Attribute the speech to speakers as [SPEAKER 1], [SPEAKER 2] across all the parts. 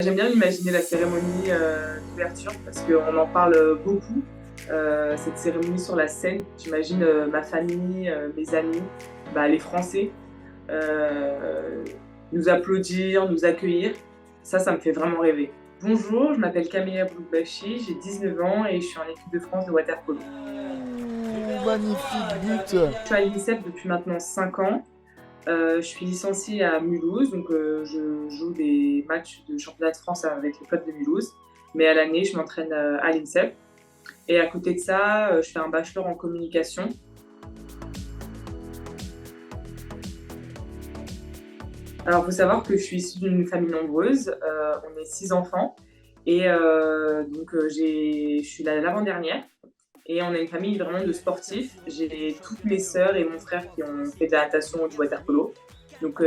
[SPEAKER 1] J'aime bien imaginer la cérémonie d'ouverture parce qu'on en parle beaucoup, cette cérémonie sur la scène. J'imagine ma famille, mes amis, les Français euh, nous applaudir, nous accueillir. Ça me fait vraiment rêver. Bonjour, je m'appelle Camilla Boulbachi, j'ai 19 ans et je suis en équipe de France de water-polo.
[SPEAKER 2] Magnifique but.
[SPEAKER 1] Je suis à l'INSEP depuis maintenant 5 ans. Je suis licenciée à Mulhouse, donc je joue des matchs de championnat de France avec le club de Mulhouse. Mais à l'année, je m'entraîne à l'INSEP. Et à côté de ça, je fais un bachelor en communication. Alors, il faut savoir que je suis issue d'une famille nombreuse. On est 6 enfants. Et je suis l'avant-dernière. Et on a une famille vraiment de sportifs. J'ai toutes mes sœurs et mon frère qui ont fait de la natation ou du water-polo. Donc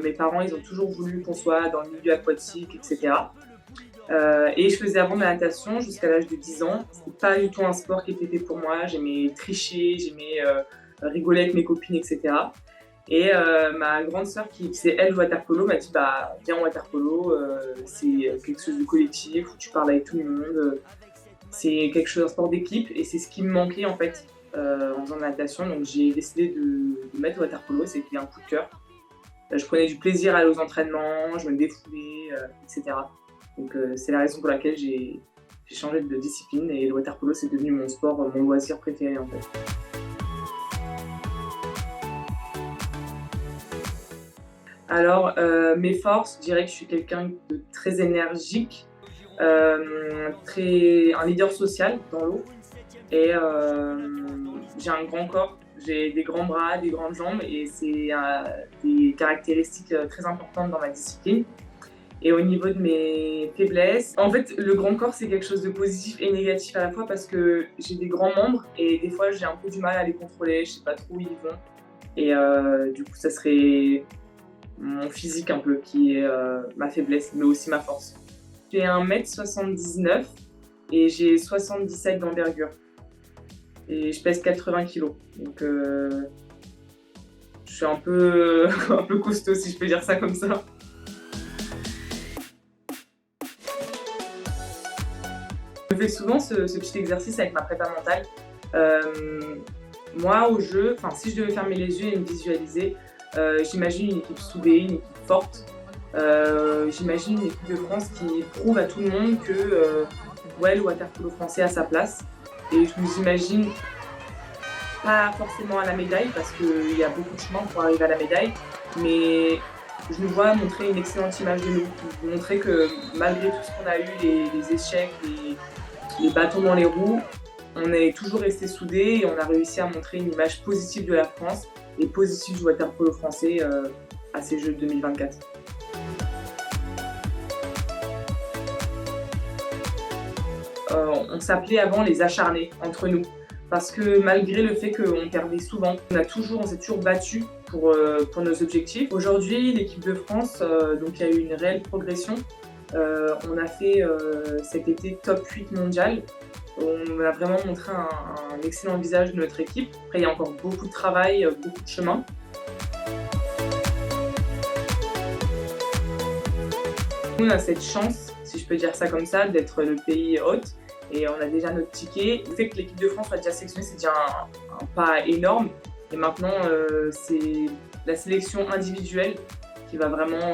[SPEAKER 1] mes parents, ils ont toujours voulu qu'on soit dans le milieu aquatique, etc. Et je faisais avant de la natation jusqu'à l'âge de 10 ans. C'était pas du tout un sport qui était fait pour moi. J'aimais tricher, j'aimais rigoler avec mes copines, etc. Et ma grande sœur qui faisait elle water-polo m'a dit viens au water-polo, c'est quelque chose de collectif où tu parles avec tout le monde. C'est quelque chose, un sport d'équipe et c'est ce qui me manquait en fait en faisant de la natation. Donc j'ai décidé de mettre au water-polo, c'était un coup de cœur. Je prenais du plaisir à aller aux entraînements, je me défoulais, etc. Donc c'est la raison pour laquelle j'ai changé de discipline et le water-polo c'est devenu mon sport, mon loisir préféré en fait. Alors mes forces, je dirais que je suis quelqu'un de très énergique, un leader social dans l'eau et j'ai un grand corps, j'ai des grands bras, des grandes jambes et c'est des caractéristiques très importantes dans ma discipline. Et au niveau de mes faiblesses, en fait, le grand corps, c'est quelque chose de positif et négatif à la fois parce que j'ai des grands membres et des fois, j'ai un peu du mal à les contrôler, je sais pas trop où ils vont. Et du coup, ça serait mon physique un peu qui est ma faiblesse, mais aussi ma force. J'ai 1m79 et j'ai 77 d'envergure. Et je pèse 80 kilos. Donc, je suis un peu, un peu costaud, si je peux dire ça comme ça. Je fais souvent ce petit exercice avec ma prépa mentale. Moi, au jeu, si je devais fermer les yeux et me visualiser, j'imagine une équipe soudée, une équipe forte. J'imagine une équipe de France qui prouve à tout le monde que le water-polo français a sa place. Et je nous imagine pas forcément à la médaille parce qu'il y a beaucoup de chemin pour arriver à la médaille, mais je nous vois montrer une excellente image de nous, montrer que malgré tout ce qu'on a eu, les échecs, les bâtons dans les roues, on est toujours resté soudés et on a réussi à montrer une image positive de la France et positive du water-polo français à ces Jeux de 2024. On s'appelait avant les acharnés entre nous parce que malgré le fait qu'on perdait souvent, on s'est toujours battu pour nos objectifs. Aujourd'hui, l'équipe de France, donc il y a eu une réelle progression. On a fait cet été top 8 mondial. On a vraiment montré un excellent visage de notre équipe. Après, il y a encore beaucoup de travail, beaucoup de chemin. On a cette chance, si je peux dire ça comme ça, d'être le pays hôte. Et on a déjà notre ticket. Le fait que l'équipe de France soit déjà sélectionnée, c'est déjà un pas énorme. Et maintenant, c'est la sélection individuelle qui va vraiment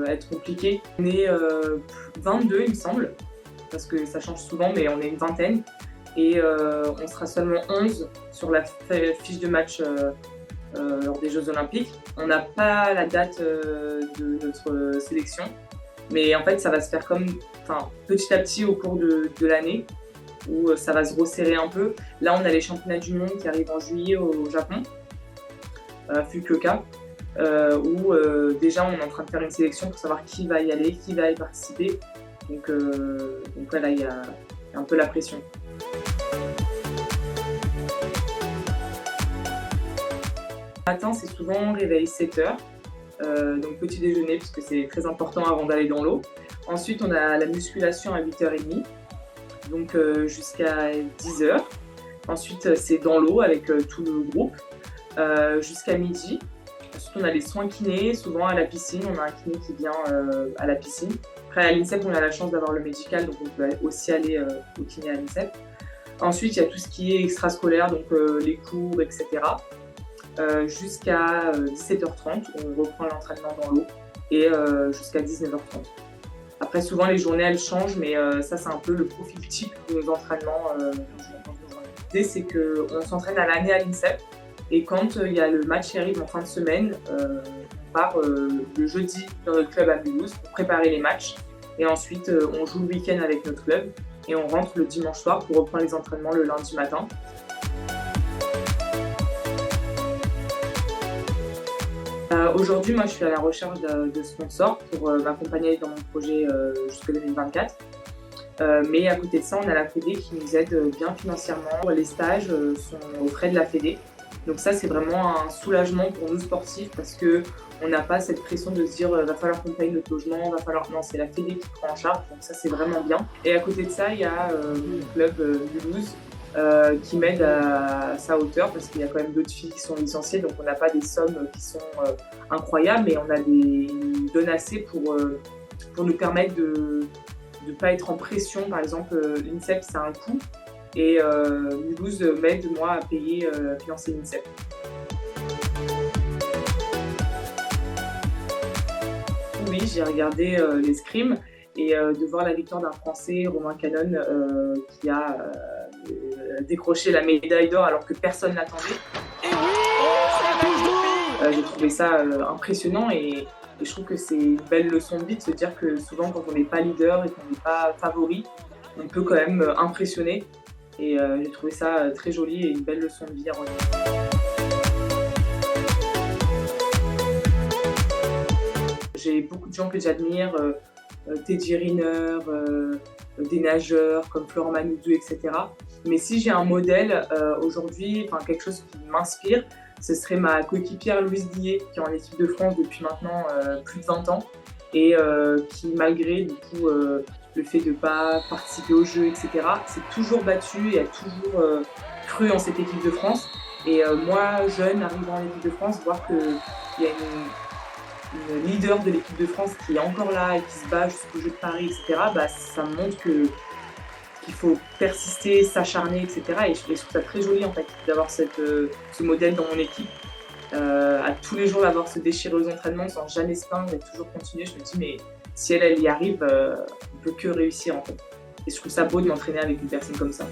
[SPEAKER 1] être compliquée. On est 22, il me semble, parce que ça change souvent, mais on est une vingtaine. Et on sera seulement 11 sur la fiche de match lors des Jeux Olympiques. On n'a pas la date de notre sélection, mais en fait, ça va se faire petit à petit au cours de l'année, où ça va se resserrer un peu. Là, on a les championnats du monde qui arrivent en juillet au Japon, à Fukuoka, où déjà on est en train de faire une sélection pour savoir qui va y aller, qui va y participer. Donc là, il y a un peu la pression. Le matin, c'est souvent réveil 7h, donc petit déjeuner, parce que c'est très important avant d'aller dans l'eau. Ensuite, on a la musculation à 8h30, donc jusqu'à 10h. Ensuite, c'est dans l'eau avec tout le groupe, jusqu'à midi. Ensuite, on a les soins kinés, souvent à la piscine. On a un kiné qui vient à la piscine. Après, à l'INSEP, on a la chance d'avoir le médical, donc on peut aussi aller au kiné à l'INSEP. Ensuite, il y a tout ce qui est extrascolaire, donc les cours, etc. Jusqu'à 17h30, on reprend l'entraînement dans l'eau, et jusqu'à 19h30. Après, souvent, les journées, elles changent, mais ça, c'est un peu le profil type de nos entraînements. L'idée, c'est qu'on s'entraîne à l'année à l'INSEP, et quand il y a le match qui arrive en fin de semaine, on part le jeudi dans notre club à Mulhouse pour préparer les matchs, et ensuite, on joue le week-end avec notre club, et on rentre le dimanche soir pour reprendre les entraînements le lundi matin. Aujourd'hui, moi, je suis à la recherche de sponsors pour m'accompagner dans mon projet jusqu'en 2024. Mais à côté de ça, on a la Fédé qui nous aide bien financièrement. Les stages sont aux frais de la Fédé. Donc ça, c'est vraiment un soulagement pour nous sportifs parce qu'on n'a pas cette pression de se dire va falloir qu'on paye notre logement, va falloir... Non, c'est la Fédé qui prend en charge, donc ça, c'est vraiment bien. Et à côté de ça, il y a le club Mulhouse qui m'aide à sa hauteur parce qu'il y a quand même d'autres filles qui sont licenciées, donc on n'a pas des sommes qui sont incroyables, mais on a ils donnent assez pour nous permettre de ne pas être en pression. Par exemple, l'INSEP, c'est un coût, et Mulhouse m'aide, moi, à payer, financer l'INSEP. Oui, j'ai regardé l'escrime, et de voir la victoire d'un Français, Romain Canon, qui a décroché la médaille d'or alors que personne l'attendait. J'ai trouvé ça impressionnant, et je trouve que c'est une belle leçon de vie de se dire que souvent quand on n'est pas leader et qu'on n'est pas favori, on peut quand même impressionner, et j'ai trouvé ça très joli et une belle leçon de vie à retenir. J'ai beaucoup de gens que j'admire, Teddy Riner, des nageurs comme Florent Manodou, etc. Mais si j'ai un modèle aujourd'hui, quelque chose qui m'inspire, ce serait ma coéquipière Louise Guillet, qui est en équipe de France depuis maintenant plus de 20 ans, et qui, malgré du coup, le fait de ne pas participer aux Jeux, etc., s'est toujours battue et a toujours cru en cette équipe de France. Et moi, jeune, arrivant en équipe de France, voir qu'il y a une leader de l'équipe de France qui est encore là et qui se bat jusqu'au Jeux de Paris, etc., ça me montre qu'il faut persister, s'acharner, etc. Et je trouve ça très joli en fait d'avoir ce modèle dans mon équipe, à tous les jours d'avoir se déchirer aux entraînements sans jamais se plaindre et toujours continuer. Je me dis mais si elle y arrive, on peut que réussir en fait. Et je trouve ça beau de m'entraîner avec une personne comme ça.